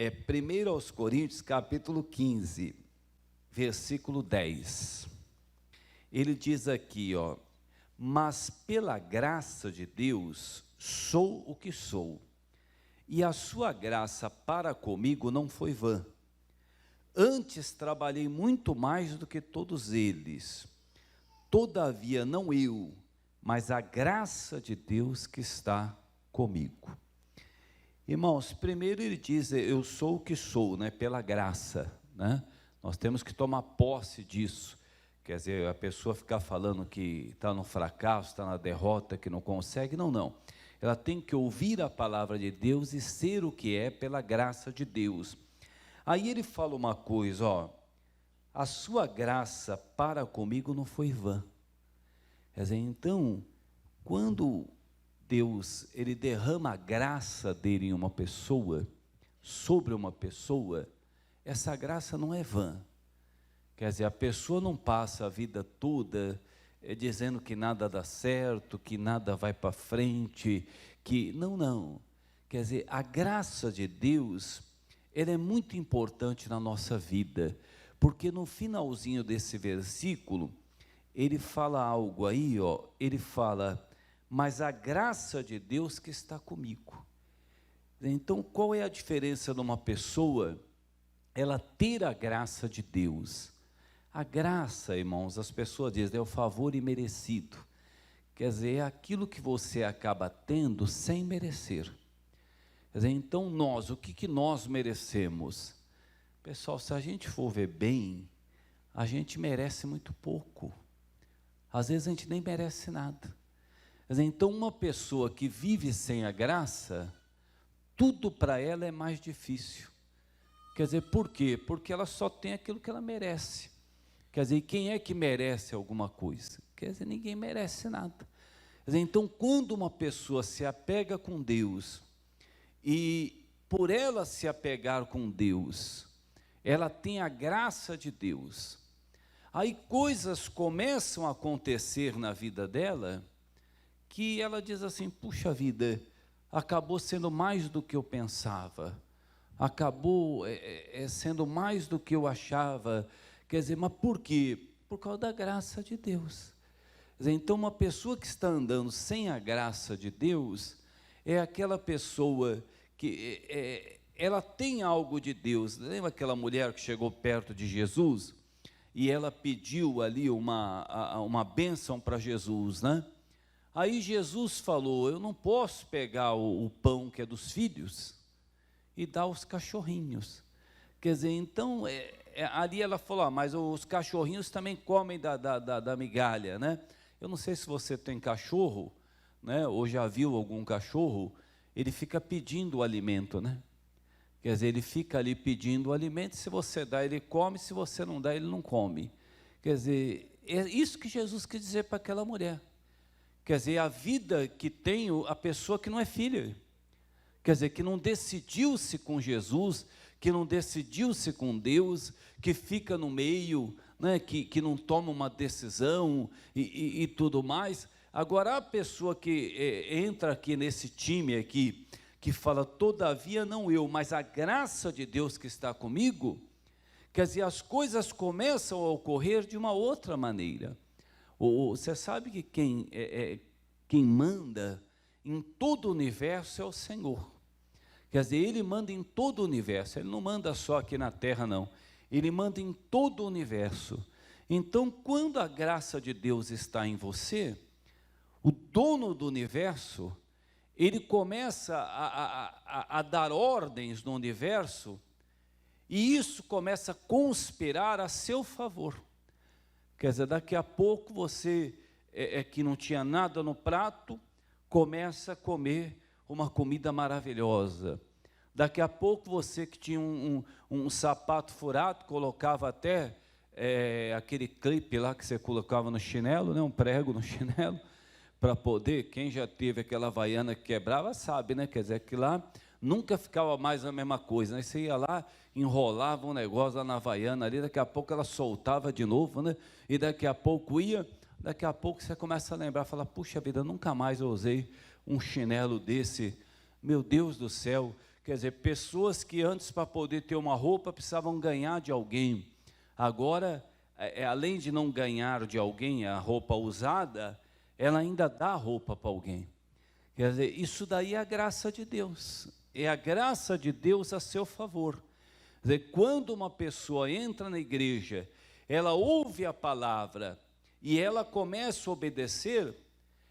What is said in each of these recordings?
1 aos Coríntios, capítulo 15, versículo 10. Ele diz aqui, mas pela graça de Deus sou o que sou, e a sua graça para comigo não foi vã. Antes trabalhei muito mais do que todos eles. Todavia não eu, mas a graça de Deus que está comigo. Irmãos, primeiro ele diz, eu sou o que sou, pela graça, Nós temos que tomar posse disso. Quer dizer, a pessoa ficar falando que está no fracasso, está na derrota, que não consegue, não. Ela tem que ouvir a palavra de Deus e ser o que é pela graça de Deus. Aí ele fala uma coisa, a sua graça para comigo não foi vã. Quer dizer, então, quando Deus, ele derrama a graça dele em uma pessoa, sobre uma pessoa, essa graça não é vã. Quer dizer, a pessoa não passa a vida toda dizendo que nada dá certo, que nada vai para frente, que... Não. Quer dizer, a graça de Deus, ela é muito importante na nossa vida, porque no finalzinho desse versículo, ele fala algo aí, ele fala, mas a graça de Deus que está comigo. Então, qual é a diferença de uma pessoa, ela ter a graça de Deus? A graça, irmãos, as pessoas dizem, é o favor imerecido. Quer dizer, é aquilo que você acaba tendo sem merecer. Quer dizer, então nós, o que nós merecemos? Pessoal, se a gente for ver bem, a gente merece muito pouco. Às vezes a gente nem merece nada. Quer dizer, então uma pessoa que vive sem a graça, tudo para ela é mais difícil. Quer dizer, por quê? Porque ela só tem aquilo que ela merece. Quer dizer, quem é que merece alguma coisa? Quer dizer, ninguém merece nada. Quer dizer, então, quando uma pessoa se apega com Deus, e por ela se apegar com Deus, ela tem a graça de Deus, aí coisas começam a acontecer na vida dela, que ela diz assim, puxa vida, acabou sendo mais do que eu pensava, acabou sendo mais do que eu achava. Quer dizer, mas por quê? Por causa da graça de Deus. Quer dizer, então, uma pessoa que está andando sem a graça de Deus, é aquela pessoa que ela tem algo de Deus. Lembra aquela mulher que chegou perto de Jesus? E ela pediu ali uma bênção para Jesus, Aí Jesus falou, eu não posso pegar o pão que é dos filhos e dar aos cachorrinhos. Quer dizer, então, ali ela falou, mas os cachorrinhos também comem da migalha, Eu não sei se você tem cachorro, ou já viu algum cachorro, ele fica pedindo o alimento, Quer dizer, ele fica ali pedindo o alimento, se você dá, ele come, se você não dá, ele não come. Quer dizer, é isso que Jesus quis dizer para aquela mulher. Quer dizer, a vida que tem a pessoa que não é filha, quer dizer, que não decidiu-se com Jesus, que não decidiu-se com Deus, que fica no meio, que não toma uma decisão e tudo mais. Agora, a pessoa que entra aqui nesse time aqui, que fala, todavia não eu, mas a graça de Deus que está comigo, quer dizer, as coisas começam a ocorrer de uma outra maneira. Você sabe que quem manda em todo o universo é o Senhor. Quer dizer, Ele manda em todo o universo, Ele não manda só aqui na terra, não. Ele manda em todo o universo. Então, quando a graça de Deus está em você, o dono do universo, ele começa a dar ordens no universo, e isso começa a conspirar a seu favor. Quer dizer, daqui a pouco você, que não tinha nada no prato, começa a comer uma comida maravilhosa. Daqui a pouco você que tinha um sapato furado, colocava até aquele clipe lá que você colocava no chinelo, um prego no chinelo, para poder, quem já teve aquela havaiana que quebrava, sabe, quer dizer, que lá nunca ficava mais a mesma coisa, Você ia lá, enrolava um negócio lá na havaiana ali, daqui a pouco ela soltava de novo, E daqui a pouco você começa a lembrar, fala, puxa vida, nunca mais eu usei um chinelo desse, meu Deus do céu. Quer dizer, pessoas que antes, para poder ter uma roupa, precisavam ganhar de alguém. Agora, além de não ganhar de alguém a roupa usada, ela ainda dá a roupa para alguém. Quer dizer, isso daí é a graça de Deus. É a graça de Deus a seu favor. Quer dizer, quando uma pessoa entra na igreja, ela ouve a palavra e ela começa a obedecer,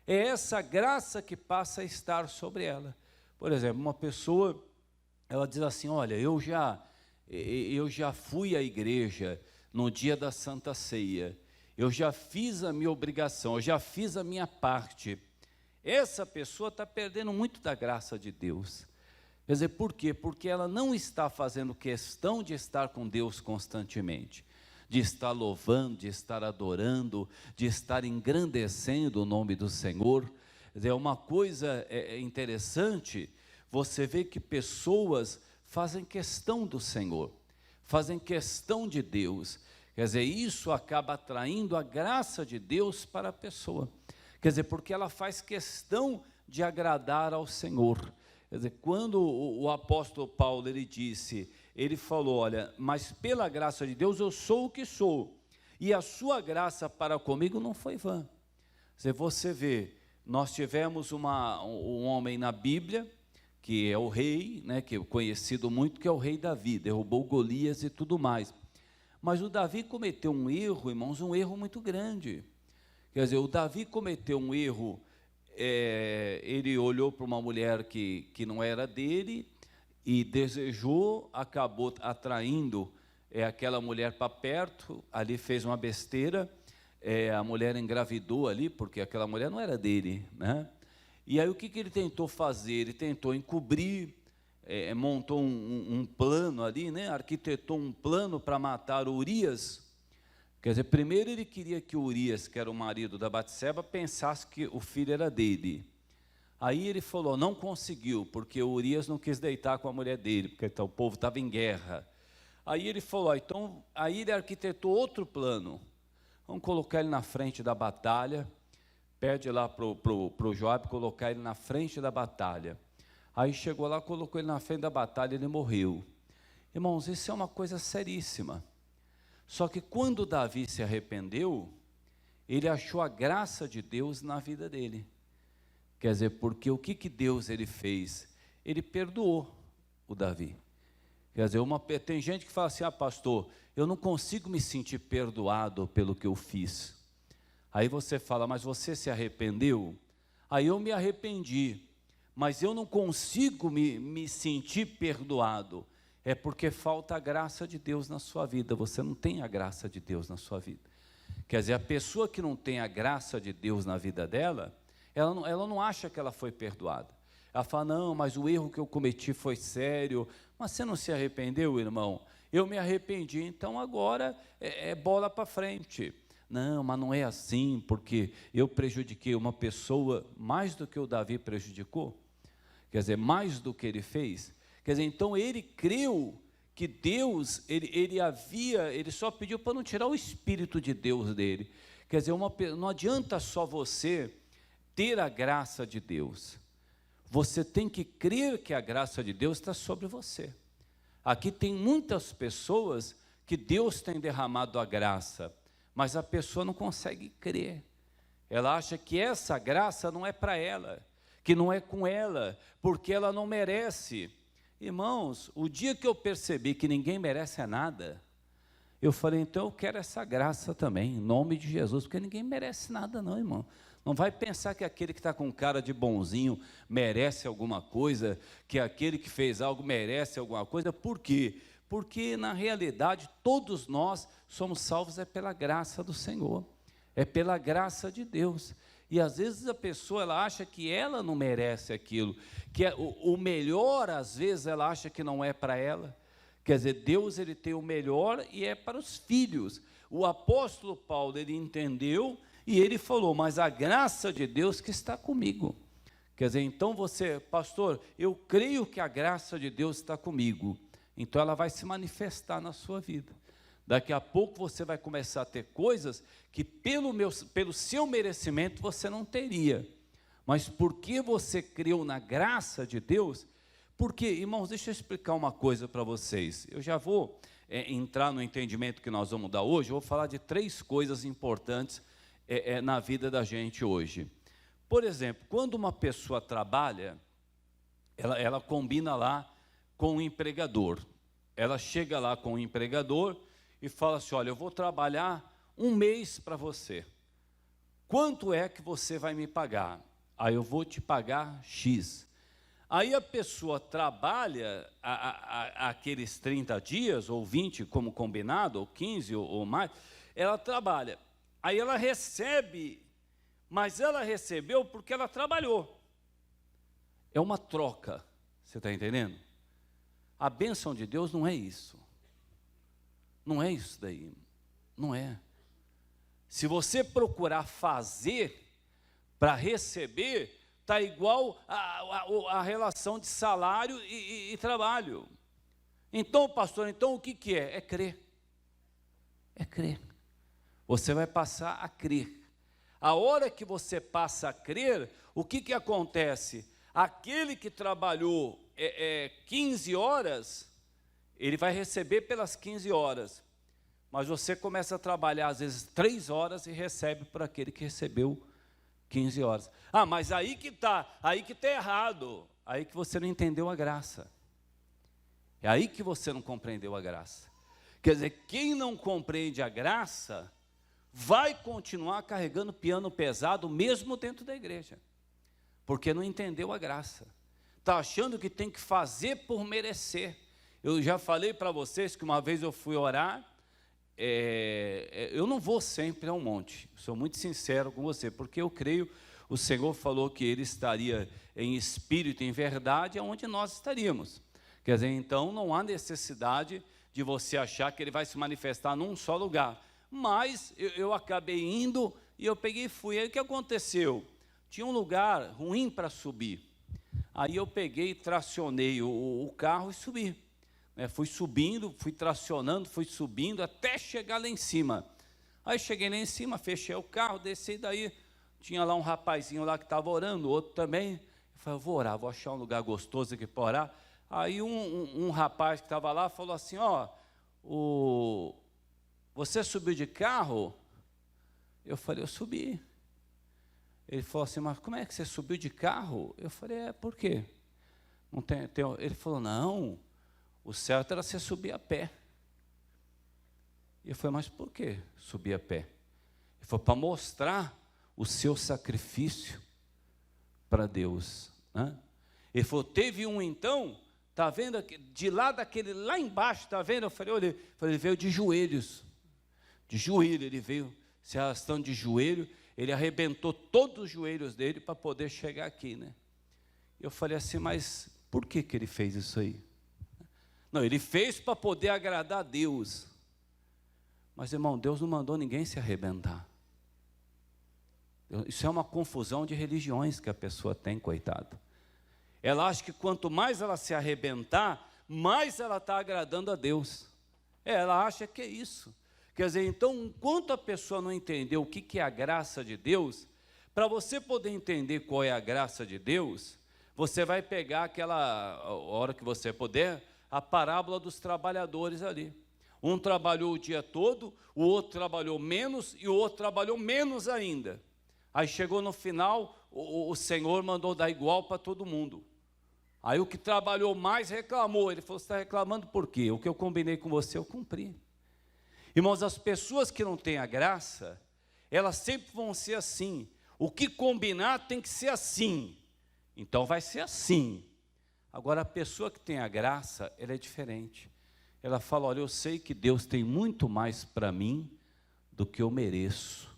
é essa graça que passa a estar sobre ela. Por exemplo, uma pessoa, ela diz assim, olha, eu já fui à igreja no dia da Santa Ceia, eu já fiz a minha obrigação, eu já fiz a minha parte. Essa pessoa está perdendo muito da graça de Deus. Quer dizer, por quê? Porque ela não está fazendo questão de estar com Deus constantemente, de estar louvando, de estar adorando, de estar engrandecendo o nome do Senhor. Quer dizer, é uma coisa interessante, você vê que pessoas fazem questão do Senhor, fazem questão de Deus. Quer dizer, isso acaba atraindo a graça de Deus para a pessoa. Quer dizer, porque ela faz questão de agradar ao Senhor. Quer dizer, quando o apóstolo Paulo, ele falou, olha, mas pela graça de Deus eu sou o que sou, e a sua graça para comigo não foi vã. Quer dizer, você vê, nós tivemos um homem na Bíblia, que é o rei, né, que é conhecido muito, que é o rei Davi, derrubou Golias e tudo mais. Mas o Davi cometeu um erro, irmãos, um erro muito grande. Quer dizer, o Davi cometeu um erro, ele olhou para uma mulher que não era dele e desejou, acabou atraindo aquela mulher para perto, ali fez uma besteira, a mulher engravidou ali, porque aquela mulher não era dele, né? E aí o que ele tentou fazer? Ele tentou encobrir, montou um plano ali, né? Arquitetou um plano para matar Urias. Quer dizer, primeiro ele queria que Urias, que era o marido da Batseba, pensasse que o filho era dele. Aí ele falou, não conseguiu, porque Urias não quis deitar com a mulher dele, porque então, o povo estava em guerra. Aí ele falou, aí ele arquitetou outro plano. Vamos colocar ele na frente da batalha, pede lá para o Joabe colocar ele na frente da batalha. Aí chegou lá, colocou ele na frente da batalha, ele morreu. Irmãos, isso é uma coisa seríssima. Só que quando Davi se arrependeu, ele achou a graça de Deus na vida dele. Quer dizer, porque o que Deus ele fez? Ele perdoou o Davi. Quer dizer, tem gente que fala assim, pastor, eu não consigo me sentir perdoado pelo que eu fiz. Aí você fala, mas você se arrependeu? Aí eu me arrependi, mas eu não consigo me sentir perdoado. É porque falta a graça de Deus na sua vida, você não tem a graça de Deus na sua vida. Quer dizer, a pessoa que não tem a graça de Deus na vida dela, ela não acha que ela foi perdoada. Ela fala, não, mas o erro que eu cometi foi sério. Mas você não se arrependeu, irmão? Eu me arrependi, então agora é bola para frente. Não, mas não é assim, porque eu prejudiquei uma pessoa mais do que o Davi prejudicou. Quer dizer, mais do que ele fez. Quer dizer, então ele creu que Deus, ele só pediu para não tirar o Espírito de Deus dele. Quer dizer, não adianta só você ter a graça de Deus. Você tem que crer que a graça de Deus está sobre você. Aqui tem muitas pessoas que Deus tem derramado a graça, mas a pessoa não consegue crer. Ela acha que essa graça não é para ela, que não é com ela, porque ela não merece. Irmãos, o dia que eu percebi que ninguém merece nada, eu falei, então eu quero essa graça também, em nome de Jesus, porque ninguém merece nada não, irmão. Não vai pensar que aquele que está com cara de bonzinho merece alguma coisa, que aquele que fez algo merece alguma coisa. Por quê? Porque na realidade todos nós somos salvos pela graça do Senhor, é pela graça de Deus. E às vezes a pessoa ela acha que ela não merece aquilo, que o melhor às vezes ela acha que não é para ela. Quer dizer, Deus ele tem o melhor e é para os filhos. O apóstolo Paulo ele entendeu e ele falou, mas a graça de Deus que está comigo. Quer dizer, então você, pastor, eu creio que a graça de Deus está comigo. Então ela vai se manifestar na sua vida. Daqui a pouco você vai começar a ter coisas que pelo seu merecimento você não teria. Mas porque você creu na graça de Deus, Porque, irmãos, deixa eu explicar uma coisa para vocês. Eu já vou entrar no entendimento que nós vamos dar hoje. Eu vou falar de 3 coisas importantes na vida da gente hoje. Por exemplo, quando uma pessoa trabalha, ela combina lá com o empregador. Ela chega lá com o empregador e fala assim: olha, eu vou trabalhar 1 mês para você. Quanto é que você vai me pagar? Aí eu vou te pagar X. Aí a pessoa trabalha aqueles 30 dias, ou 20, como combinado, ou 15, ou mais, ela trabalha. Aí ela recebe, mas ela recebeu porque ela trabalhou. É uma troca, você está entendendo? A bênção de Deus não é isso. Não é isso daí, não é. Se você procurar fazer para receber, está igual a relação de salário e trabalho. Então, pastor, então o que é? É crer. É crer. Você vai passar a crer. A hora que você passa a crer, o que acontece? Aquele que trabalhou 15 horas, ele vai receber pelas 15 horas. Mas você começa a trabalhar, às vezes, 3 horas e recebe por aquele que recebeu 15 horas. Ah, mas aí que está errado. Aí que você não entendeu a graça. É aí que você não compreendeu a graça. Quer dizer, quem não compreende a graça, vai continuar carregando piano pesado, mesmo dentro da igreja. Porque não entendeu a graça. Está achando que tem que fazer por merecer. Eu já falei para vocês que uma vez eu fui orar. Eu não vou sempre ao monte, sou muito sincero com você, porque eu creio, o Senhor falou que Ele estaria em espírito, em verdade, onde nós estaríamos. Quer dizer, então não há necessidade de você achar que Ele vai se manifestar num só lugar. Mas eu acabei indo e eu peguei e fui. Aí o que aconteceu? Tinha um lugar ruim para subir. Aí eu peguei, tracionei o carro e subi. Fui subindo, fui tracionando, fui subindo, até chegar lá em cima. Aí cheguei lá em cima, fechei o carro, desci daí, tinha lá um rapazinho lá que estava orando, outro também. Eu falei, eu vou orar, vou achar um lugar gostoso aqui para orar. Aí um rapaz que estava lá falou assim, ó, você subiu de carro? Eu falei, eu subi. Ele falou assim, mas como é que você subiu de carro? Eu falei, por quê? Não tem. Ele falou, não, o certo era você subir a pé. E eu falei, mas por que subir a pé? Ele falou, para mostrar o seu sacrifício para Deus. Ele falou, teve um então, está vendo, de lá daquele, lá embaixo, está vendo? Eu falei, olha, ele veio de joelhos, ele veio se arrastando de joelho, ele arrebentou todos os joelhos dele para poder chegar aqui, né? Eu falei assim, mas por que ele fez isso aí? Não, ele fez para poder agradar a Deus. Mas, irmão, Deus não mandou ninguém se arrebentar. Isso é uma confusão de religiões que a pessoa tem, coitado. Ela acha que quanto mais ela se arrebentar, mais ela está agradando a Deus. Ela acha que é isso. Quer dizer, então, enquanto a pessoa não entender o que é a graça de Deus, para você poder entender qual é a graça de Deus, você vai pegar aquela, hora que você puder, a parábola dos trabalhadores ali. Um trabalhou o dia todo, o outro trabalhou menos e o outro trabalhou menos ainda. Aí chegou no final, o Senhor mandou dar igual para todo mundo. Aí o que trabalhou mais reclamou. Ele falou, você está reclamando por quê? O que eu combinei com você, eu cumpri. Irmãos, as pessoas que não têm a graça, elas sempre vão ser assim. O que combinar tem que ser assim. Então vai ser assim. Agora, a pessoa que tem a graça, ela é diferente. Ela fala, olha, eu sei que Deus tem muito mais para mim do que eu mereço.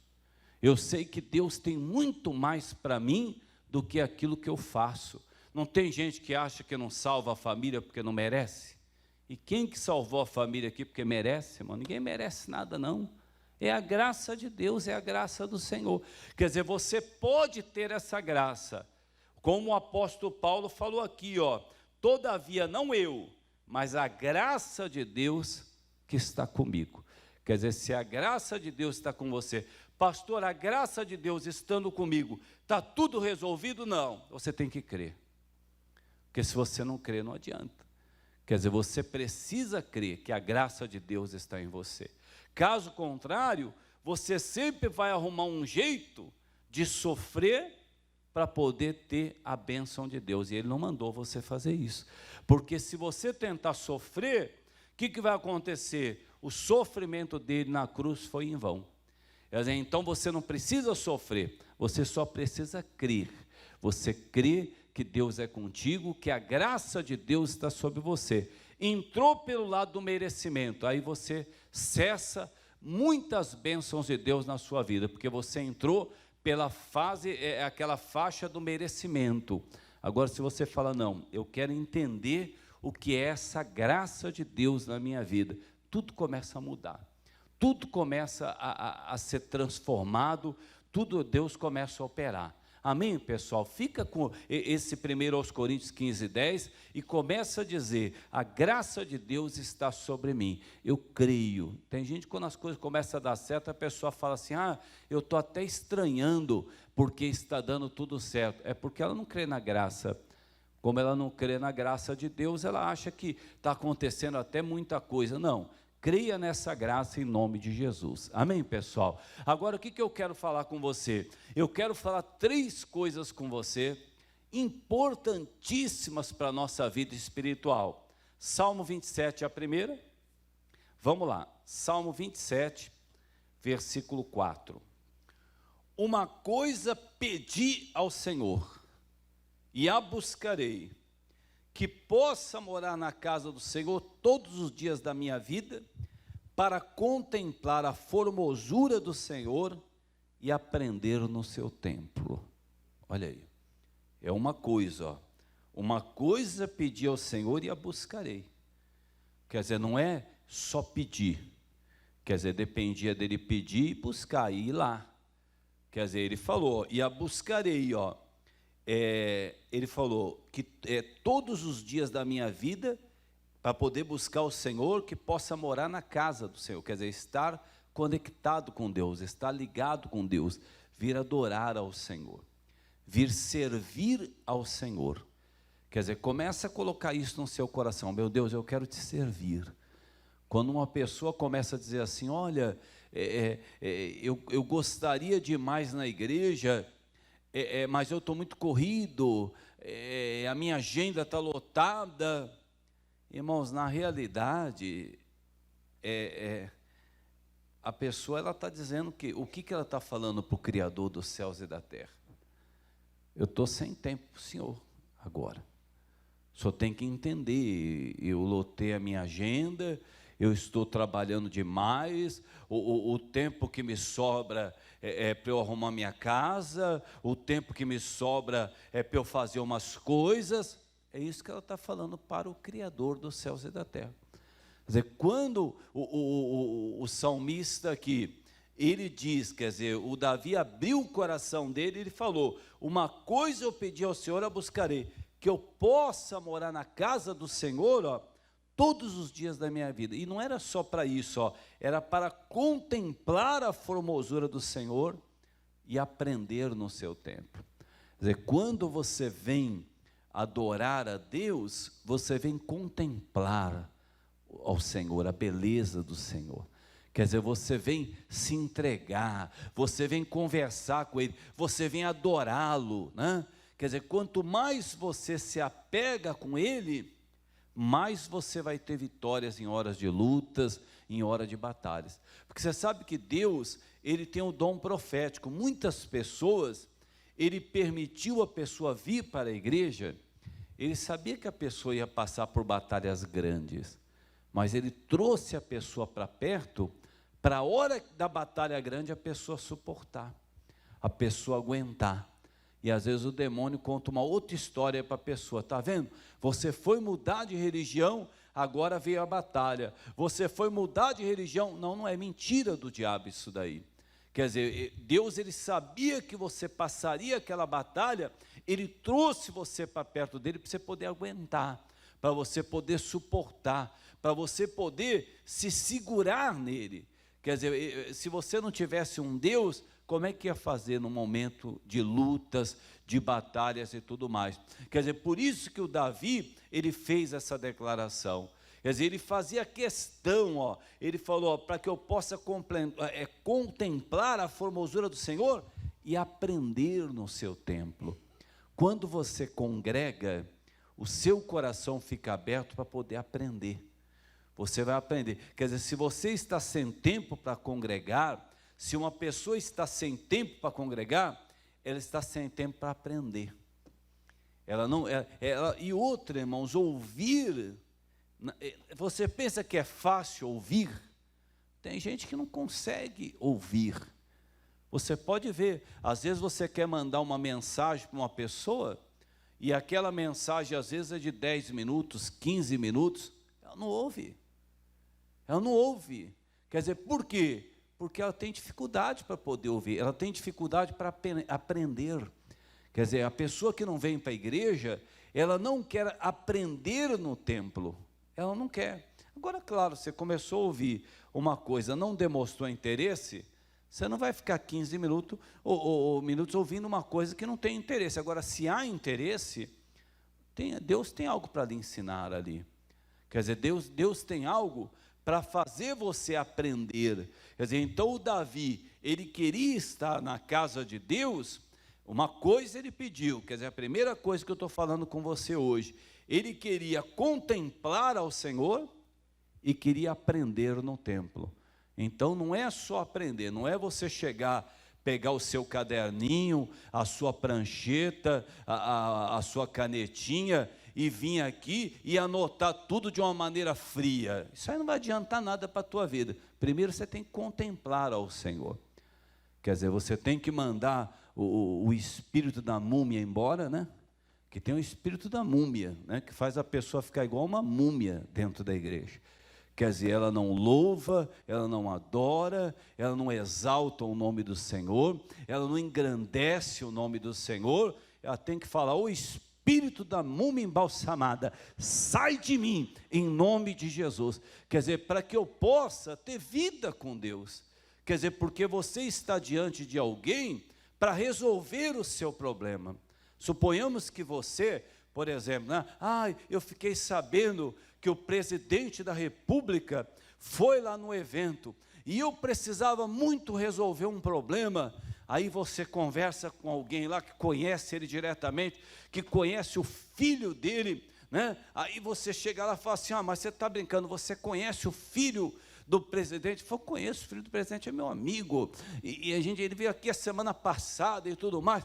Eu sei que Deus tem muito mais para mim do que aquilo que eu faço. Não tem gente que acha que não salva a família porque não merece? E quem que salvou a família aqui porque merece, irmão? Ninguém merece nada, não. É a graça de Deus, é a graça do Senhor. Quer dizer, você pode ter essa graça. Como o apóstolo Paulo falou aqui, ó, todavia não eu, mas a graça de Deus que está comigo. Quer dizer, se a graça de Deus está com você, pastor, a graça de Deus estando comigo, está tudo resolvido? Não, você tem que crer. Porque se você não crê, não adianta. Quer dizer, você precisa crer que a graça de Deus está em você. Caso contrário, você sempre vai arrumar um jeito de sofrer para poder ter a bênção de Deus. E Ele não mandou você fazer isso. Porque se você tentar sofrer, o que vai acontecer? O sofrimento dele na cruz foi em vão. Quer dizer, então você não precisa sofrer, você só precisa crer. Você crê que Deus é contigo, que a graça de Deus está sobre você. Entrou pelo lado do merecimento, aí você cessa muitas bênçãos de Deus na sua vida, porque você entrou pela fase, aquela faixa do merecimento. Agora, se você fala, não, eu quero entender o que é essa graça de Deus na minha vida, tudo começa a mudar, tudo começa a ser transformado, tudo Deus começa a operar. Amém, pessoal? Fica com esse 1 Coríntios 15:10 e começa a dizer, a graça de Deus está sobre mim, eu creio. Tem gente, quando as coisas começam a dar certo, a pessoa fala assim, eu estou até estranhando, porque está dando tudo certo. É porque ela não crê na graça. Como ela não crê na graça de Deus, ela acha que está acontecendo até muita coisa. Não, creia nessa graça em nome de Jesus. Amém, pessoal? Agora, o que eu quero falar com você? Eu quero falar 3 coisas com você, importantíssimas para a nossa vida espiritual. Salmo 27 é a primeira. Vamos lá, Salmo 27, versículo 4. Uma coisa pedi ao Senhor, e a buscarei, que possa morar na casa do Senhor todos os dias da minha vida, para contemplar a formosura do Senhor e aprender no seu templo. Olha aí, é uma coisa, uma coisa pedi ao Senhor e a buscarei. Quer dizer, não é só pedir, quer dizer, dependia dele pedir e buscar, e ir lá. Quer dizer, ele falou, e a buscarei, ele falou que todos os dias da minha vida, para poder buscar o Senhor, que possa morar na casa do Senhor, quer dizer, estar conectado com Deus, estar ligado com Deus, vir adorar ao Senhor, vir servir ao Senhor. Quer dizer, começa a colocar isso no seu coração, meu Deus, eu quero te servir. Quando uma pessoa começa a dizer assim, olha, eu gostaria de ir mais na igreja, mas eu estou muito corrido, a minha agenda está lotada. Irmãos, na realidade, a pessoa ela está dizendo que, o que ela está falando para o Criador dos céus e da terra? Eu estou sem tempo para o Senhor agora, só tem que entender, eu lotei a minha agenda, eu estou trabalhando demais, o tempo que me sobra para eu arrumar minha casa, o tempo que me sobra para eu fazer umas coisas. É isso que ela está falando para o Criador dos céus e da terra. Quer dizer, quando o salmista aqui, ele diz, quer dizer, o Davi abriu o coração dele, ele falou, uma coisa eu pedi ao Senhor, a buscarei, que eu possa morar na casa do Senhor, todos os dias da minha vida. E não era só para isso, era para contemplar a formosura do Senhor e aprender no seu templo. Quer dizer, quando você vem adorar a Deus, você vem contemplar ao Senhor, a beleza do Senhor. Quer dizer, você vem se entregar, você vem conversar com Ele, você vem adorá-lo, né? Quer dizer, quanto mais você se apega com Ele, mais você vai ter vitórias em horas de lutas, em horas de batalhas. Porque você sabe que Deus, Ele tem o dom profético. Muitas pessoas, Ele permitiu a pessoa vir para a igreja, Ele sabia que a pessoa ia passar por batalhas grandes, mas Ele trouxe a pessoa para perto, para a hora da batalha grande a pessoa suportar, a pessoa aguentar. E às vezes o demônio conta uma outra história para a pessoa, está vendo? Você foi mudar de religião, agora veio a batalha. Você foi mudar de religião, não é mentira do diabo isso daí. Quer dizer, Deus, Ele sabia que você passaria aquela batalha, Ele trouxe você para perto dEle, para você poder aguentar, para você poder suportar, para você poder se segurar nele. Quer dizer, se você não tivesse um Deus, como é que ia fazer no momento de lutas, de batalhas e tudo mais. Quer dizer, por isso que o Davi, ele fez essa declaração. Quer dizer, ele fazia questão, ele falou, para que eu possa contemplar a formosura do Senhor e aprender no seu templo. Quando você congrega, o seu coração fica aberto para poder aprender. Você vai aprender. Quer dizer, se você está sem tempo para congregar, se uma pessoa está sem tempo para congregar, ela está sem tempo para aprender. E outra, irmãos, ouvir. Você pensa que é fácil ouvir? Tem gente que não consegue ouvir. Você pode ver, às vezes você quer mandar uma mensagem para uma pessoa, e aquela mensagem às vezes é de 10 minutos, 15 minutos, ela não ouve. Ela não ouve. Quer dizer, por quê? Porque ela tem dificuldade para poder ouvir, ela tem dificuldade para aprender. Quer dizer, a pessoa que não vem para a igreja, ela não quer aprender no templo, ela não quer. Agora, claro, você começou a ouvir uma coisa, não demonstrou interesse, você não vai ficar 15 minutos ou minutos ouvindo uma coisa que não tem interesse. Agora, se há interesse, Deus tem algo para lhe ensinar ali. Quer dizer, Deus tem algo para fazer você aprender. Quer dizer, então o Davi, ele queria estar na casa de Deus. Uma coisa ele pediu, quer dizer, a primeira coisa que eu estou falando com você hoje, ele queria contemplar ao Senhor e queria aprender no templo. Então não é só aprender, não é você chegar, pegar o seu caderninho, a sua prancheta, a sua canetinha e vir aqui e anotar tudo de uma maneira fria. Isso aí não vai adiantar nada para a tua vida. Primeiro você tem que contemplar ao Senhor. Quer dizer, você tem que mandar o espírito da múmia embora, né? Que tem o espírito da múmia, né? Que faz a pessoa ficar igual uma múmia dentro da igreja. Quer dizer, ela não louva, ela não adora, ela não exalta o nome do Senhor, ela não engrandece o nome do Senhor, ela tem que falar, o espírito da múmia embalsamada, sai de mim, em nome de Jesus. Quer dizer, para que eu possa ter vida com Deus. Quer dizer, porque você está diante de alguém para resolver o seu problema. Suponhamos que você, por exemplo, né? Eu fiquei sabendo que o presidente da República foi lá no evento, e eu precisava muito resolver um problema. Aí você conversa com alguém lá que conhece ele diretamente, que conhece o filho dele, né? Aí você chega lá e fala assim, mas você está brincando, você conhece o filho do presidente? Eu falo, conheço, o filho do presidente é meu amigo, e ele veio aqui a semana passada e tudo mais.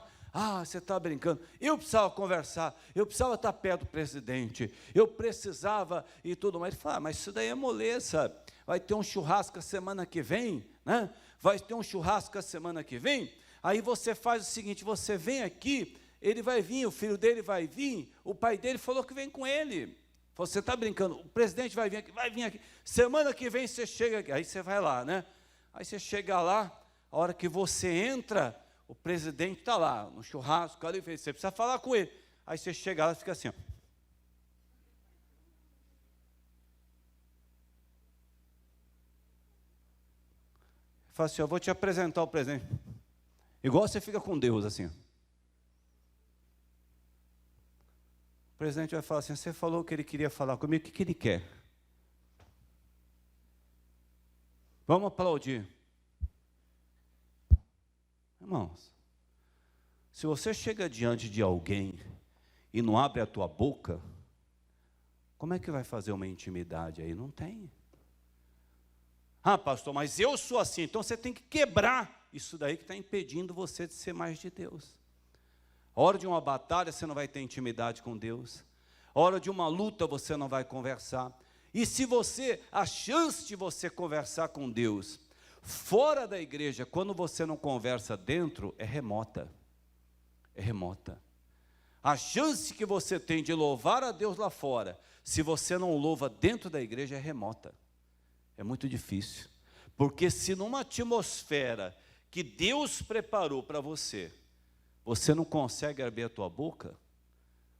Você está brincando, eu precisava conversar, eu precisava estar perto do presidente, eu precisava e tudo mais. Ele fala, mas isso daí é moleza, vai ter um churrasco a semana que vem, né? Vai ter um churrasco a semana que vem, aí você faz o seguinte, você vem aqui, ele vai vir, o filho dele vai vir, o pai dele falou que vem com ele. Você está brincando, o presidente vai vir aqui, semana que vem você chega aqui, aí você vai lá, né? Aí você chega lá, a hora que você entra, o presidente está lá, no churrasco, ali, você precisa falar com ele. Aí você chega lá e fica assim, Fala assim, eu vou te apresentar o presidente. Igual você fica com Deus, assim. O presidente vai falar assim, você falou que ele queria falar comigo, o que ele quer? Vamos aplaudir. Irmãos, se você chega diante de alguém e não abre a tua boca, como é que vai fazer uma intimidade aí? Não tem. Pastor, mas eu sou assim, então você tem que quebrar isso daí que está impedindo você de ser mais de Deus. A hora de uma batalha você não vai ter intimidade com Deus, a hora de uma luta você não vai conversar, e se a chance de você conversar com Deus fora da igreja, quando você não conversa dentro, é remota. É remota. A chance que você tem de louvar a Deus lá fora, se você não louva dentro da igreja, é remota. É muito difícil. Porque se numa atmosfera que Deus preparou para você, você não consegue abrir a tua boca,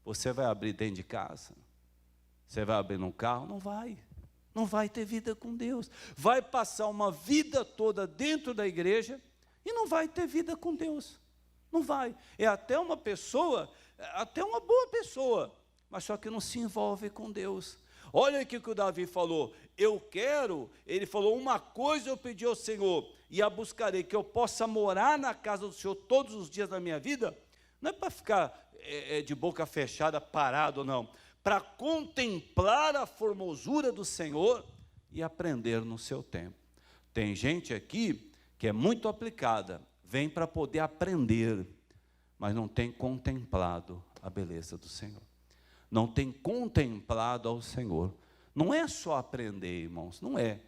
você vai abrir dentro de casa? Você vai abrir no carro? Não vai. Não vai ter vida com Deus. Vai passar uma vida toda dentro da igreja e não vai ter vida com Deus. Não vai. É até uma pessoa, até uma boa pessoa, mas só que não se envolve com Deus. Olha aqui o que o Davi falou, ele falou, uma coisa eu pedi ao Senhor, e a buscarei, que eu possa morar na casa do Senhor todos os dias da minha vida. Não é para ficar de boca fechada, parado, não, para contemplar a formosura do Senhor e aprender no seu tempo. Tem gente aqui que é muito aplicada, vem para poder aprender, mas não tem contemplado a beleza do Senhor. Não tem contemplado ao Senhor. Não é só aprender, irmãos, não é.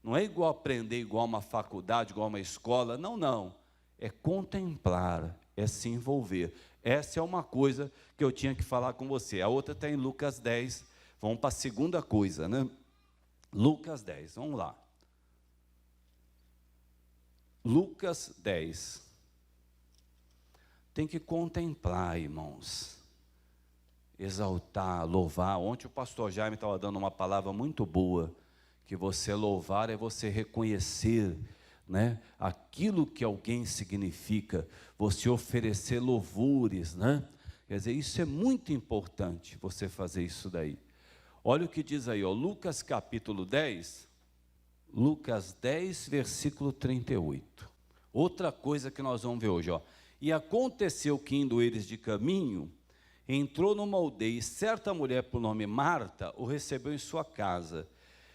Não é igual aprender, igual uma faculdade, igual uma escola, não. É contemplar, é se envolver. Essa é uma coisa que eu tinha que falar com você. A outra está em Lucas 10, vamos para a segunda coisa, né? Lucas 10, vamos lá. Lucas 10. Tem que contemplar, irmãos. Exaltar, louvar. Ontem o pastor Jaime estava dando uma palavra muito boa, que você louvar é você reconhecer, né, aquilo que alguém significa, você oferecer louvores, né? Quer dizer, isso é muito importante, você fazer isso daí. Olha o que diz aí, ó, Lucas capítulo 10, Lucas 10, versículo 38. Outra coisa que nós vamos ver hoje, ó. E aconteceu que, indo eles de caminho, entrou numa aldeia, e certa mulher por nome Marta o recebeu em sua casa.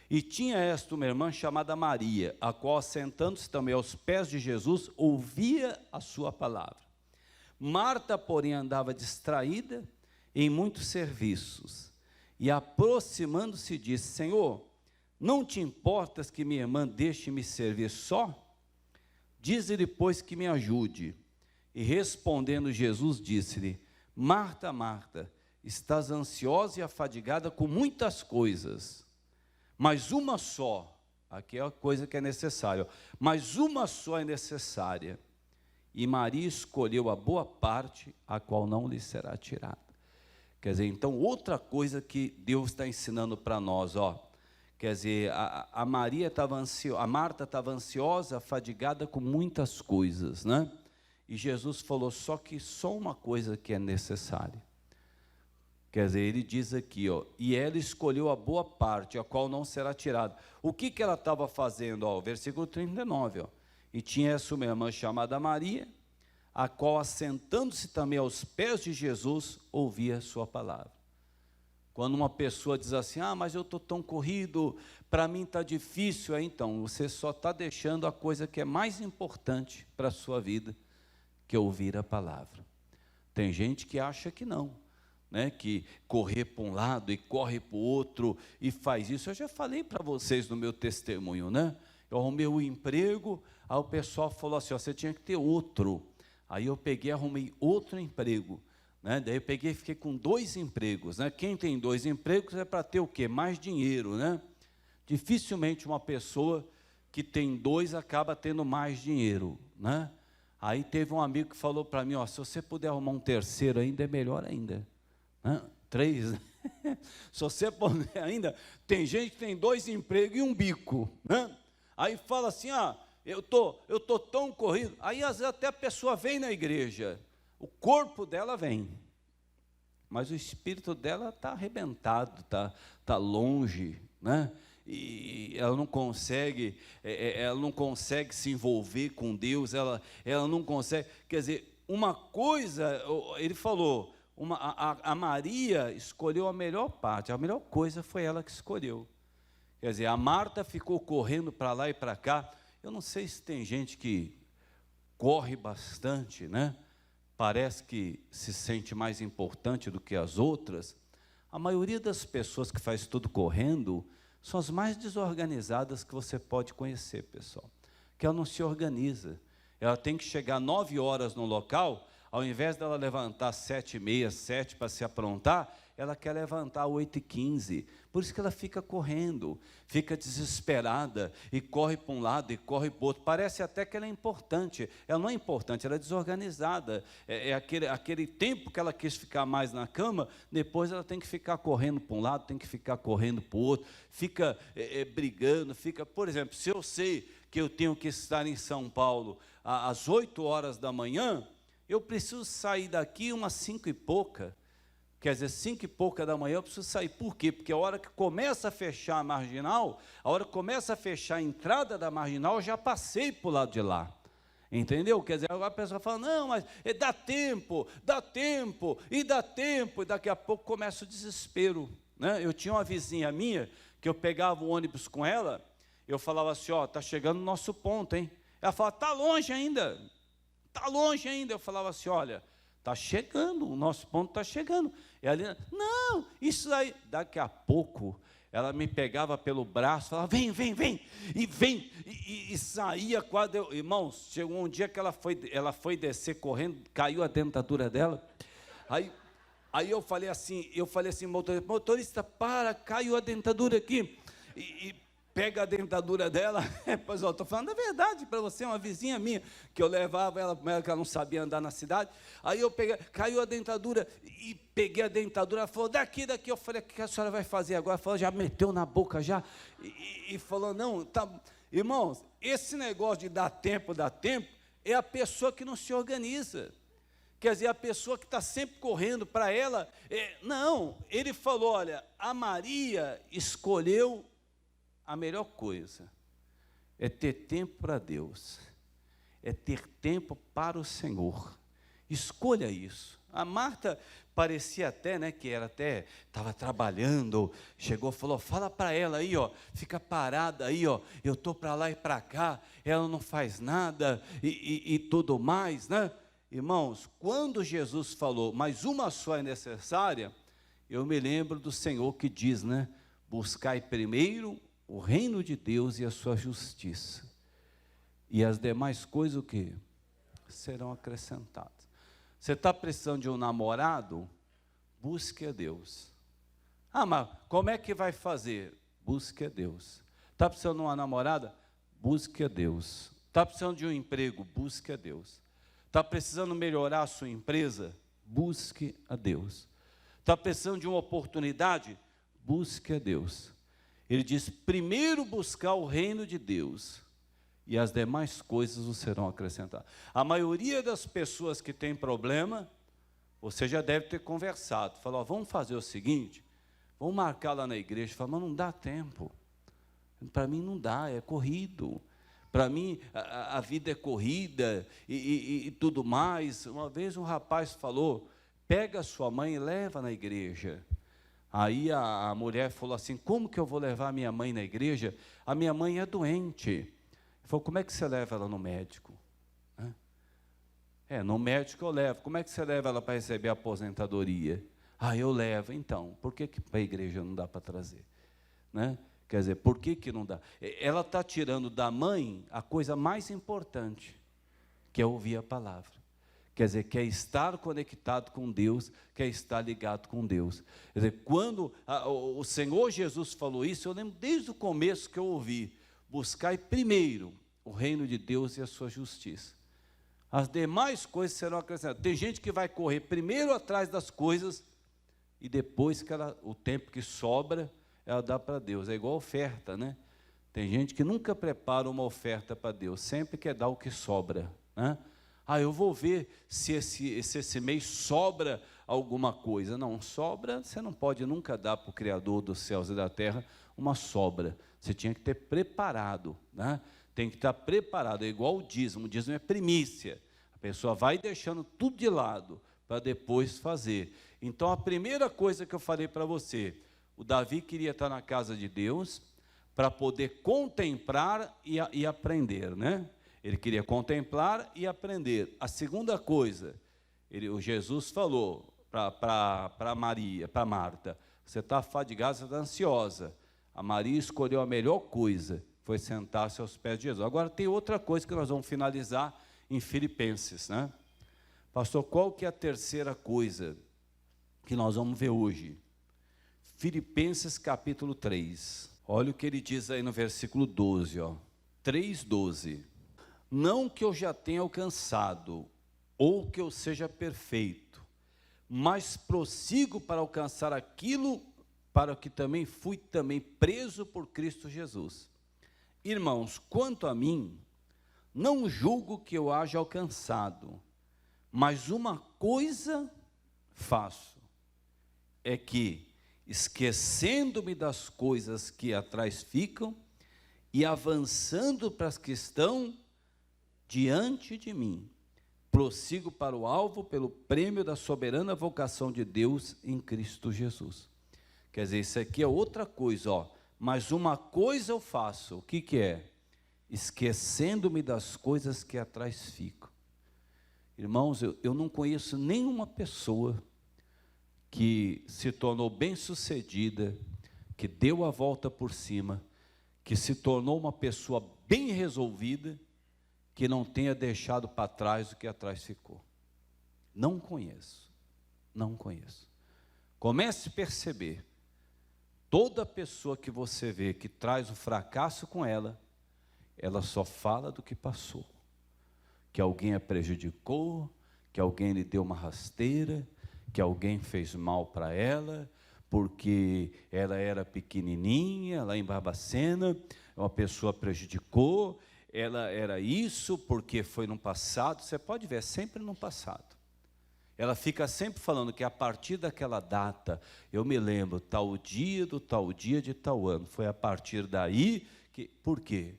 E tinha esta uma irmã chamada Maria, a qual, sentando-se também aos pés de Jesus, ouvia a sua palavra. Marta, porém, andava distraída em muitos serviços, e aproximando-se disse, Senhor, não te importas que minha irmã deixe-me servir só? Dize-lhe, pois, que me ajude. E respondendo Jesus, disse-lhe, Marta, Marta, estás ansiosa e afadigada com muitas coisas, mas uma só, aqui é a coisa que é necessária, mas uma só é necessária, e Maria escolheu a boa parte, a qual não lhe será tirada. Quer dizer, então, outra coisa que Deus está ensinando para nós, ó, quer dizer, a Marta estava ansiosa, afadigada com muitas coisas, né? E Jesus falou, só uma coisa que é necessária. Quer dizer, ele diz aqui, ó, e ela escolheu a boa parte, a qual não será tirada. O que ela estava fazendo? Ó, versículo 39, ó. E tinha essa uma irmã chamada Maria, a qual, assentando-se também aos pés de Jesus, ouvia a sua palavra. Quando uma pessoa diz assim, mas eu estou tão corrido, para mim está difícil, então, você só está deixando a coisa que é mais importante para a sua vida, que é ouvir a palavra. Tem gente que acha que não, né? Que correr para um lado e corre para o outro e faz isso. Eu já falei para vocês no meu testemunho, né? Eu arrumei um emprego, aí o pessoal falou assim, você tinha que ter outro. Aí eu peguei e arrumei outro emprego, né? Daí eu peguei e fiquei com 2 empregos, né? Quem tem 2 empregos é para ter o quê? Mais dinheiro, né? Dificilmente uma pessoa que tem 2 acaba tendo mais dinheiro, né? Aí teve um amigo que falou para mim, ó, se você puder arrumar um terceiro ainda, é melhor ainda. 3, né? Se você puder ainda, tem gente que tem 2 empregos e um bico, né? Aí fala assim, eu tô tão corrido. Aí às vezes até a pessoa vem na igreja, o corpo dela vem, mas o espírito dela está arrebentado, tá longe, né? E ela não consegue se envolver com Deus, ela não consegue, quer dizer, uma coisa, ele falou, a Maria escolheu a melhor parte, a melhor coisa foi ela que escolheu. Quer dizer, a Marta ficou correndo para lá e para cá. Eu não sei se tem gente que corre bastante, né? Parece que se sente mais importante do que as outras. A maioria das pessoas que faz tudo correndo são as mais desorganizadas que você pode conhecer, pessoal. Que ela não se organiza. Ela tem que chegar 9 horas no local, ao invés dela levantar 7h30, 7 para se aprontar, ela quer levantar 8h15. Por isso que ela fica correndo, fica desesperada, e corre para um lado e corre para o outro. Parece até que ela é importante. Ela não é importante, ela é desorganizada. É aquele tempo que ela quis ficar mais na cama, depois ela tem que ficar correndo para um lado, tem que ficar correndo para o outro, fica brigando, por exemplo, se eu sei que eu tenho que estar em São Paulo às 8 horas da manhã, eu preciso sair daqui umas 5 e pouca. Quer dizer, 5 e pouca da manhã eu preciso sair. Por quê? Porque a hora que começa a fechar a marginal, a hora que começa a fechar a entrada da marginal, eu já passei para o lado de lá. Entendeu? Quer dizer, agora a pessoa fala, não, mas dá tempo, e daqui a pouco começa o desespero. Né? Eu tinha uma vizinha minha, que eu pegava o ônibus com ela, eu falava assim, ó, está chegando o nosso ponto, hein? Ela falava, está longe ainda. Eu falava assim, olha, está chegando, o nosso ponto está chegando. E ali, não, isso aí. Daqui a pouco, ela me pegava pelo braço, falava, vem, e saía quase. Irmãos, chegou um dia que ela foi descer correndo, caiu a dentadura dela. Aí eu falei assim, motorista, para, caiu a dentadura aqui. E pega a dentadura dela, pois eu estou falando a verdade para você, uma vizinha minha, que eu levava ela, que ela não sabia andar na cidade, aí eu peguei, caiu a dentadura, e peguei a dentadura, ela falou, daqui, eu falei, o que a senhora vai fazer agora? Ela falou, já meteu na boca já, e falou, não, tá, irmãos, esse negócio de dar tempo, é a pessoa que não se organiza, quer dizer, a pessoa que está sempre correndo para ela, não, ele falou, olha, a Maria escolheu a melhor coisa é ter tempo para Deus, é ter tempo para o Senhor. Escolha isso. A Marta parecia até, né, que ela até estava trabalhando, chegou, falou, fala para ela aí, ó, fica parada aí, ó, eu estou para lá e para cá, ela não faz nada e tudo mais, né? Irmãos, quando Jesus falou, mas uma só é necessária, eu me lembro do Senhor que diz, né, buscai primeiro o reino de Deus e a sua justiça, e as demais coisas o quê? Serão acrescentadas. Você está precisando de um namorado? Busque a Deus. Ah, mas como é que vai fazer? Busque a Deus. Está precisando de uma namorada? Busque a Deus. Está precisando de um emprego? Busque a Deus. Está precisando melhorar a sua empresa? Busque a Deus. Está precisando de uma oportunidade? Busque a Deus. Ele diz, primeiro buscar o reino de Deus, e as demais coisas o serão acrescentadas. A maioria das pessoas que tem problema, você já deve ter conversado, falou, vamos fazer o seguinte, vamos marcar lá na igreja, fala, mas não dá tempo, para mim não dá, é corrido, para mim a vida é corrida, e tudo mais. Uma vez um rapaz falou, pega a sua mãe e leva na igreja. Aí a mulher falou assim, como que eu vou levar a minha mãe na igreja? A minha mãe é doente. Ele falou, como é que você leva ela no médico? No médico eu levo. Como é que você leva ela para receber a aposentadoria? Eu levo. Então, por que para a igreja não dá para trazer? Né? Quer dizer, por que não dá? Ela está tirando da mãe a coisa mais importante, que é ouvir a palavra. Quer dizer, quer estar conectado com Deus, quer estar ligado com Deus. Quer dizer, quando o Senhor Jesus falou isso, eu lembro desde o começo que eu ouvi, buscai primeiro o reino de Deus e a sua justiça. As demais coisas serão acrescentadas. Tem gente que vai correr primeiro atrás das coisas, e depois que o tempo que sobra, ela dá para Deus. É igual oferta, né? Tem gente que nunca prepara uma oferta para Deus, sempre quer dar o que sobra, né? Eu vou ver se esse mês sobra alguma coisa. Não, sobra, você não pode nunca dar para o Criador dos céus e da terra uma sobra. Você tinha que ter preparado, né? Tem que estar preparado, é igual o dízimo é primícia. A pessoa vai deixando tudo de lado, para depois fazer. Então, a primeira coisa que eu falei para você, o Davi queria estar na casa de Deus, para poder contemplar e aprender, né? Ele queria contemplar e aprender. A segunda coisa, o Jesus falou para Maria, para Marta, você está fadigada, você está ansiosa. A Maria escolheu a melhor coisa, foi sentar-se aos pés de Jesus. Agora tem outra coisa que nós vamos finalizar em Filipenses, né? Pastor, qual que é a terceira coisa que nós vamos ver hoje? Filipenses capítulo 3. Olha o que ele diz aí no versículo 12, 3:12. Não que eu já tenha alcançado, ou que eu seja perfeito, mas prossigo para alcançar aquilo para o que também fui preso por Cristo Jesus. irmãos, quanto a mim, não julgo que eu haja alcançado, mas uma coisa faço, é que, esquecendo-me das coisas que atrás ficam, e avançando para as que estão diante de mim, prossigo para o alvo pelo prêmio da soberana vocação de Deus em Cristo Jesus. Quer dizer, isso aqui é outra coisa, ó. Mas uma coisa eu faço, o que que é? Esquecendo-me das coisas que atrás ficam. Irmãos, eu não conheço nenhuma pessoa que se tornou bem-sucedida, que deu a volta por cima, que se tornou uma pessoa bem resolvida, que não tenha deixado para trás o que atrás ficou. Não conheço, não conheço. Comece a perceber, toda pessoa que você vê que traz o fracasso com ela, ela só fala do que passou, que alguém a prejudicou, que alguém lhe deu uma rasteira, que alguém fez mal para ela, porque ela era pequenininha, lá em Barbacena, uma pessoa prejudicou, ela era isso, porque foi no passado. Você pode ver, é sempre no passado. Ela fica sempre falando que a partir daquela data, eu me lembro, tal dia do tal dia de tal ano, foi a partir daí que... Por quê?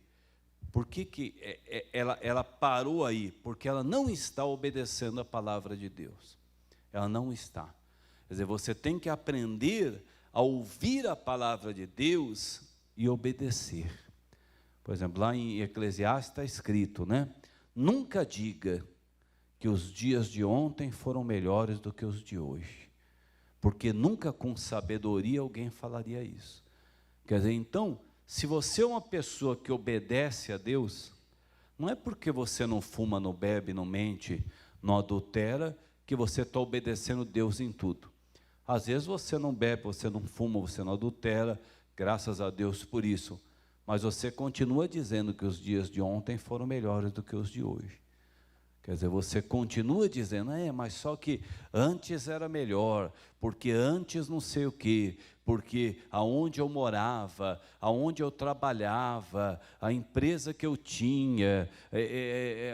Por que ela parou aí? Porque ela não está obedecendo a palavra de Deus. Ela não está. Quer dizer, você tem que aprender a ouvir a palavra de Deus e obedecer. Por exemplo, lá em Eclesiastes está escrito, né? Nunca diga que os dias de ontem foram melhores do que os de hoje, porque nunca com sabedoria alguém falaria isso. Quer dizer, então, se você é uma pessoa que obedece a Deus, não é porque você não fuma, não bebe, não mente, não adultera, que você está obedecendo Deus em tudo. Às vezes você não bebe, você não fuma, você não adultera, graças a Deus por isso, mas você continua dizendo que os dias de ontem foram melhores do que os de hoje. Quer dizer, você continua dizendo, mas só que antes era melhor, porque antes não sei o quê, porque aonde eu morava, aonde eu trabalhava, a empresa que eu tinha,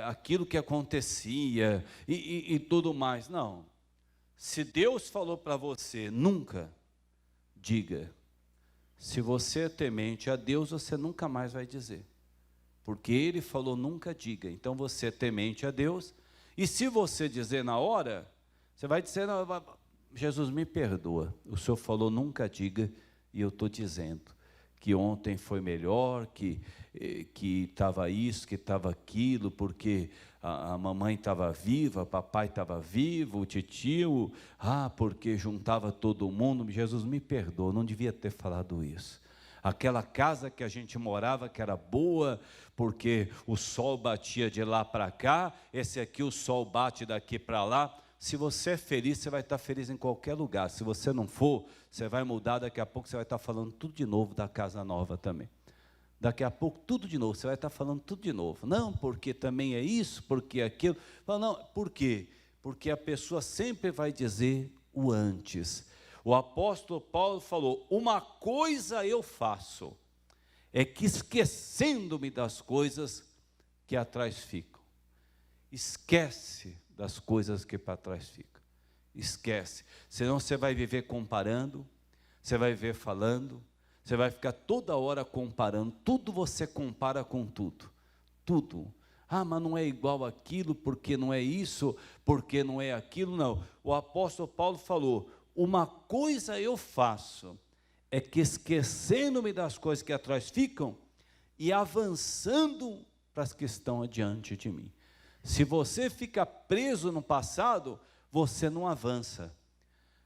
aquilo que acontecia e tudo mais. Não, se Deus falou para você, nunca diga. Se você é temente a Deus, você nunca mais vai dizer. Porque Ele falou, nunca diga. Então você é temente a Deus. E se você dizer na hora, você vai dizer, não, Jesus me perdoa. O Senhor falou, nunca diga. E eu estou dizendo que ontem foi melhor, que estava isso, que estava aquilo, porque a mamãe estava viva, papai estava vivo, o titio, porque juntava todo mundo. Jesus me perdoa, não devia ter falado isso. Aquela casa que a gente morava, que era boa, porque o sol batia de lá para cá, esse aqui o sol bate daqui para lá. Se você é feliz, você vai estar feliz em qualquer lugar. Se você não for, você vai mudar, daqui a pouco você vai estar falando tudo de novo da casa nova também. Daqui a pouco tudo de novo, você vai estar falando tudo de novo. Não, porque também é isso, porque é aquilo. Não, por quê? Porque a pessoa sempre vai dizer o antes. O apóstolo Paulo falou, uma coisa eu faço, é que esquecendo-me das coisas que atrás ficam. Esquece das coisas que para trás ficam. Esquece. Senão você vai viver comparando, você vai viver falando, você vai ficar toda hora comparando. Tudo você compara com tudo. Tudo. Mas não é igual aquilo, porque não é isso, porque não é aquilo. Não. O apóstolo Paulo falou, uma coisa eu faço, é que esquecendo-me das coisas que atrás ficam e avançando para as que estão adiante de mim. Se você fica preso no passado, você não avança.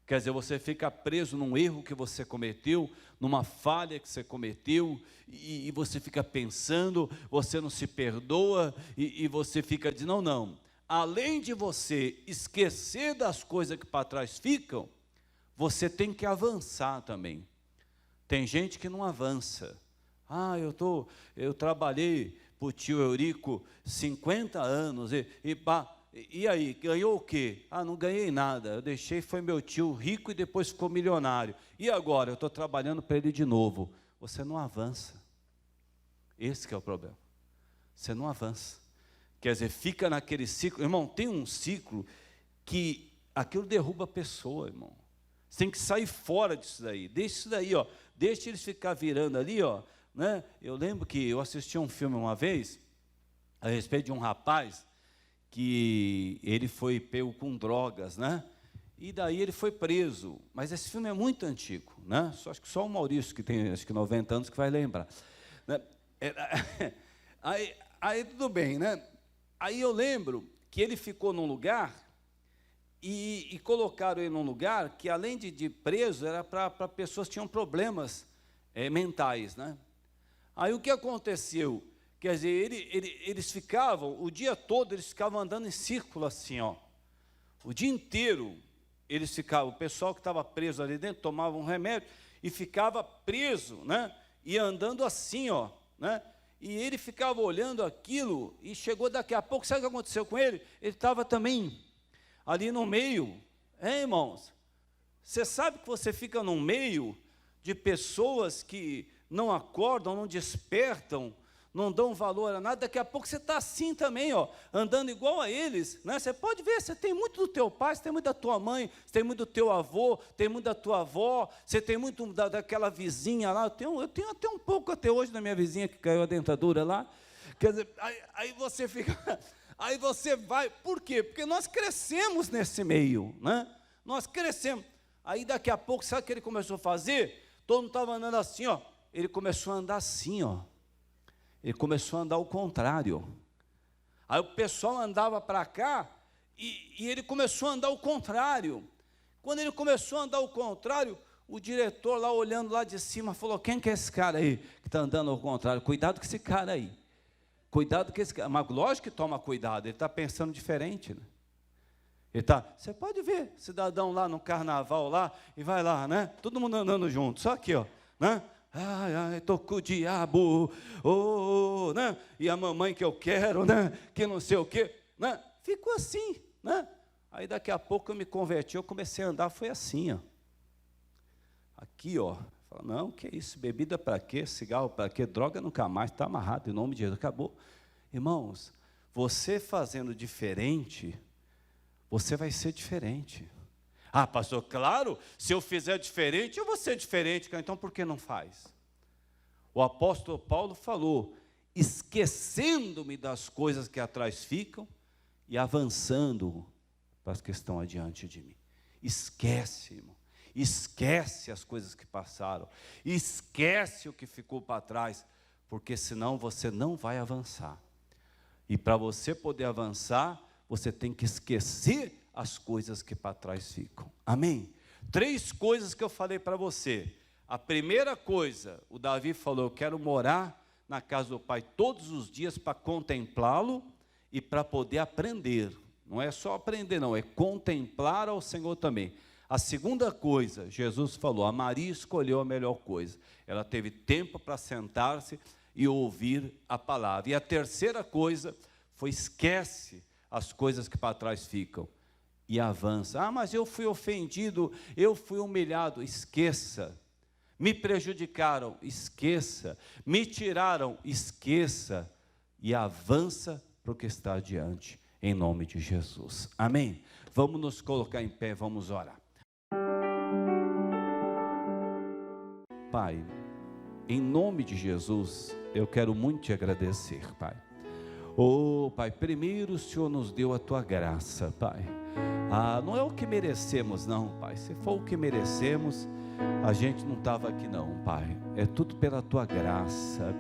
Quer dizer, você fica preso num erro que você cometeu, numa falha que você cometeu, e você fica pensando, você não se perdoa, e você fica dizendo, não. Além de você esquecer das coisas que para trás ficam, você tem que avançar também. Tem gente que não avança. Eu trabalhei para o tio Eurico 50 anos, e aí, ganhou o quê? Não ganhei nada, eu deixei, foi meu tio rico e depois ficou milionário. E agora, eu estou trabalhando para ele de novo. Você não avança. Esse que é o problema. Você não avança. Quer dizer, fica naquele ciclo. Irmão, tem um ciclo que aquilo derruba a pessoa, irmão. Você tem que sair fora disso daí. Deixa isso daí, ó. Deixa eles ficar virando ali, ó. Né? Eu lembro que eu assisti um filme uma vez a respeito de um rapaz que ele foi pego com drogas, né? E daí ele foi preso. Mas esse filme é muito antigo, né? Acho que só o Maurício, que tem acho que 90 anos, que vai lembrar, né? Aí tudo bem, né? Aí eu lembro que ele ficou num lugar e colocaram ele num lugar que, além de preso, era para pessoas que tinham problemas mentais, né? Aí o que aconteceu? Quer dizer, eles ficavam, o dia todo, eles ficavam andando em círculo assim, ó. O dia inteiro, eles ficavam, o pessoal que estava preso ali dentro, tomava um remédio e ficava preso, né? E andando assim, ó, né? E ele ficava olhando aquilo e chegou daqui a pouco, sabe o que aconteceu com ele? Ele estava também ali no meio, irmãos? Você sabe que você fica no meio de pessoas que não acordam, não despertam, não dão valor a nada, daqui a pouco você está assim também, ó, andando igual a eles, né? Você pode ver, você tem muito do teu pai, você tem muito da tua mãe, você tem muito do teu avô, tem muito da tua avó, você tem muito daquela vizinha lá, eu tenho até um pouco até hoje da minha vizinha que caiu a dentadura lá, quer dizer, aí você fica, aí você vai, por quê? Porque nós crescemos nesse meio, né? Nós crescemos, aí daqui a pouco, sabe o que ele começou a fazer? Todo mundo estava andando assim, ó, ele começou a andar assim, ó. Ele começou a andar ao contrário. Aí o pessoal andava para cá e ele começou a andar ao contrário. Quando ele começou a andar ao contrário, o diretor lá olhando lá de cima falou: quem que é esse cara aí que está andando ao contrário? Cuidado com esse cara aí. Cuidado com esse cara. Mas lógico que toma cuidado, ele está pensando diferente, né? Você pode ver cidadão lá no carnaval lá e vai lá, né? Todo mundo andando junto, só aqui, ó, né? Ai, tô com o diabo, né? E a mamãe que eu quero, né? Que não sei o quê, né? Ficou assim, né? Aí daqui a pouco eu me converti, eu comecei a andar, foi assim, ó. Aqui, ó. Fala, não, que isso, bebida para quê? Cigarro para quê? Droga nunca mais, está amarrado, em nome de Jesus, acabou. Irmãos, você fazendo diferente, você vai ser diferente. Ah, pastor, claro, se eu fizer diferente, eu vou ser diferente. Então, por que não faz? O apóstolo Paulo falou: esquecendo-me das coisas que atrás ficam e avançando para as que estão adiante de mim. Esquece, irmão. Esquece as coisas que passaram. Esquece o que ficou para trás, porque senão você não vai avançar. E para você poder avançar, você tem que esquecer as coisas que para trás ficam. Amém? 3 coisas que eu falei para você. A primeira coisa, o Davi falou: eu quero morar na casa do Pai todos os dias para contemplá-lo e para poder aprender. Não é só aprender, não, é contemplar ao Senhor também. A segunda coisa, Jesus falou: a Maria escolheu a melhor coisa. Ela teve tempo para sentar-se e ouvir a palavra. E a terceira coisa foi: esquece as coisas que para trás ficam e avança. Ah, mas eu fui ofendido, eu fui humilhado. Esqueça. Me prejudicaram, esqueça. Me tiraram, esqueça. E avança para o que está adiante, em nome de Jesus. Amém? Vamos nos colocar em pé, vamos orar. Pai, em nome de Jesus, eu quero muito te agradecer, Pai. Oh, Pai, primeiro o Senhor nos deu a tua graça, Pai. Não é o que merecemos, não, Pai. Se for o que merecemos, a gente não estava aqui, não, Pai. É tudo pela tua graça.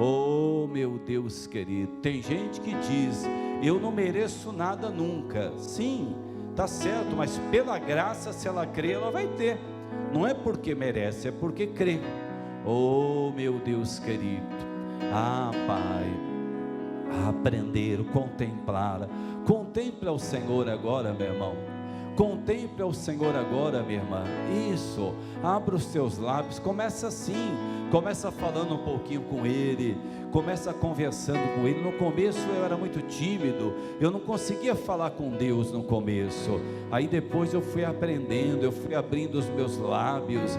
Oh, meu Deus querido, tem gente que diz: eu não mereço nada nunca. Sim, está certo, mas pela graça, se ela crê, ela vai ter. Não é porque merece, é porque crê. Oh, meu Deus querido. Pai, aprender, contemplar. Contemple ao Senhor agora, meu irmão. Contemple ao Senhor agora, minha irmã. Isso, abra os teus lábios, começa assim, começa falando um pouquinho com Ele, começa conversando com Ele. No começo eu era muito tímido, eu não conseguia falar com Deus no começo, aí depois eu fui aprendendo, eu fui abrindo os meus lábios.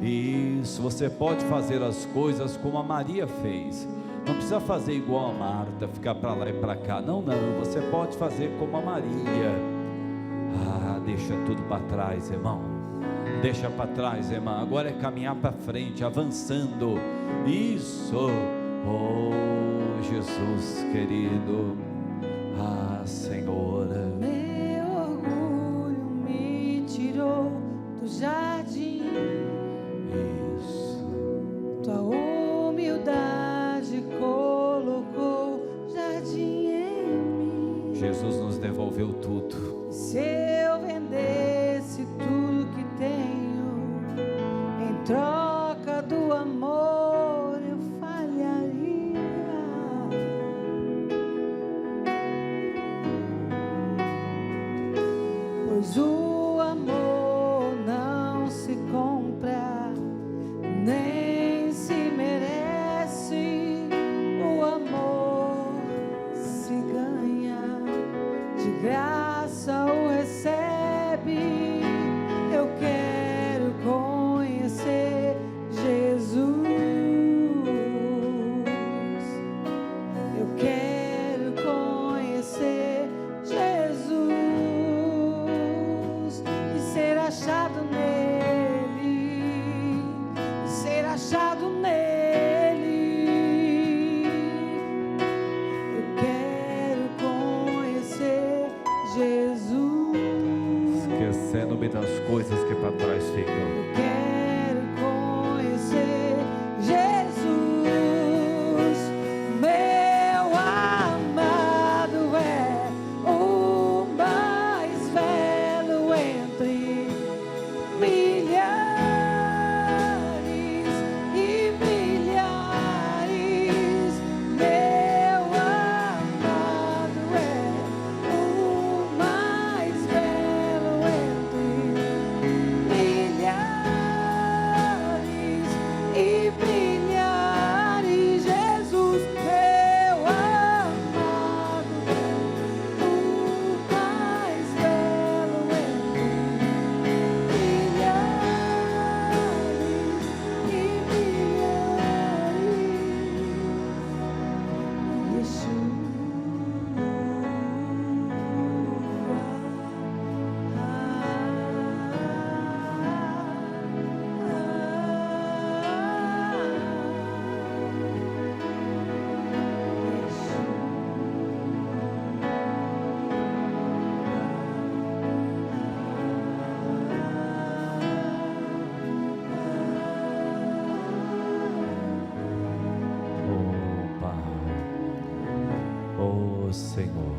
Isso, você pode fazer as coisas como a Maria fez. Não precisa fazer igual a Marta, ficar para lá e para cá. Não, você pode fazer como a Maria. Deixa tudo para trás, irmão. Deixa para trás, irmã. Agora é caminhar para frente, avançando. Isso. Oh, Jesus querido. Senhor. Meu orgulho me tirou do jardim. Isso. Tua humildade colocou jardim em mim. Jesus nos devolveu tudo. Se eu vendesse tudo que tenho em troca do amor, eu falharia. Pois o amor não se compra, nem se merece. O amor se ganha, de graça o recebe. Eu quero conhecer Jesus. Eu quero conhecer Jesus e ser achado nele, e ser achado nele. Eu quero conhecer Jesus. Esquecendo-me das coisas que para trás ficam. Eu quero conhecer Jesus. Meu amado é o mais belo entre milhares e milhares. Meu amado é o mais belo entre milhares e milhares. Jesus, meu amado é o mais belo entre milhares e milhares. Oh Pai, oh Senhor,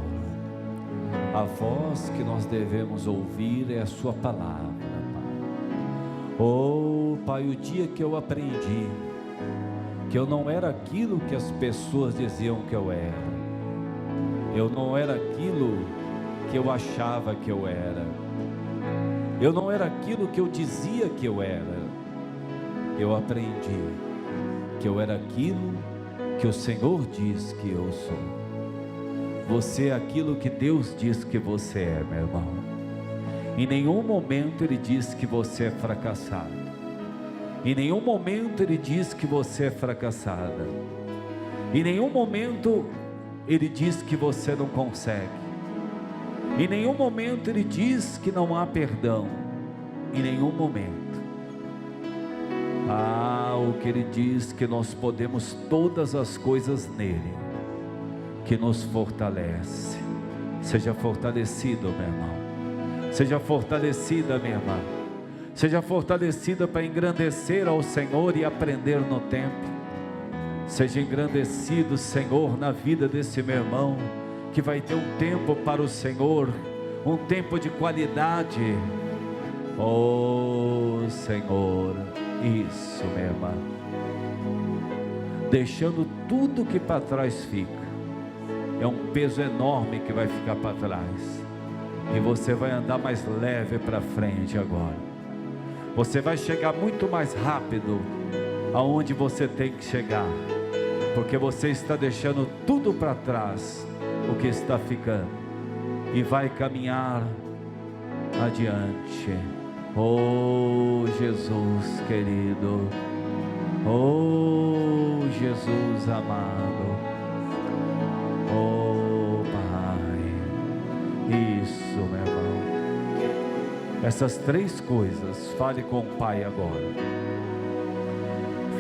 a voz que nós devemos ouvir é a Sua palavra, Pai. Oh Pai, o dia que eu aprendi que eu não era aquilo que as pessoas diziam que eu era, eu não era aquilo que eu achava que eu era, eu não era aquilo que eu dizia que eu era, eu aprendi que eu era aquilo que o Senhor diz que eu sou. Você é aquilo que Deus diz que você é, meu irmão. Em nenhum momento Ele diz que você é fracassado. Em nenhum momento Ele diz que você é fracassada. Em nenhum momento Ele diz que você não consegue. Em nenhum momento Ele diz que não há perdão. Em nenhum momento. O que Ele diz que nós podemos todas as coisas nele, que nos fortalece. Seja fortalecido, meu irmão. Seja fortalecida, minha irmã. Seja fortalecida para engrandecer ao Senhor e aprender no tempo. Seja engrandecido, Senhor, na vida desse meu irmão, que vai ter um tempo para o Senhor, um tempo de qualidade. Oh Senhor, isso, minha irmã. deixando tudo que para trás fica. É um peso enorme que vai ficar para trás, e você vai andar mais leve para frente agora. Você vai chegar muito mais rápido aonde você tem que chegar, porque você está deixando tudo para trás, o que está ficando, e vai caminhar adiante. Oh Jesus querido, oh Jesus amado, oh Pai, isso, meu irmão. Essas três coisas, fale com o Pai agora.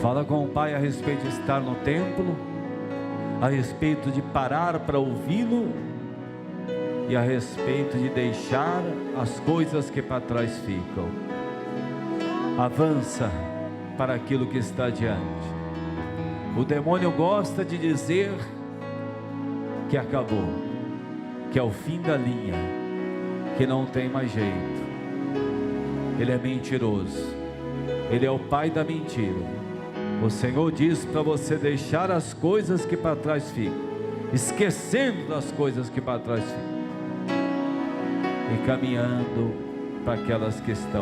Fala com o Pai a respeito de estar no templo, a respeito de parar para ouvi-lo, e a respeito de deixar as coisas que para trás ficam. Avança para aquilo que está diante. O demônio gosta de dizer que acabou, que é o fim da linha, que não tem mais jeito. Ele é mentiroso, ele é o pai da mentira. O Senhor diz para você deixar as coisas que para trás ficam, esquecendo das coisas que para trás ficam, e caminhando para aquelas que estão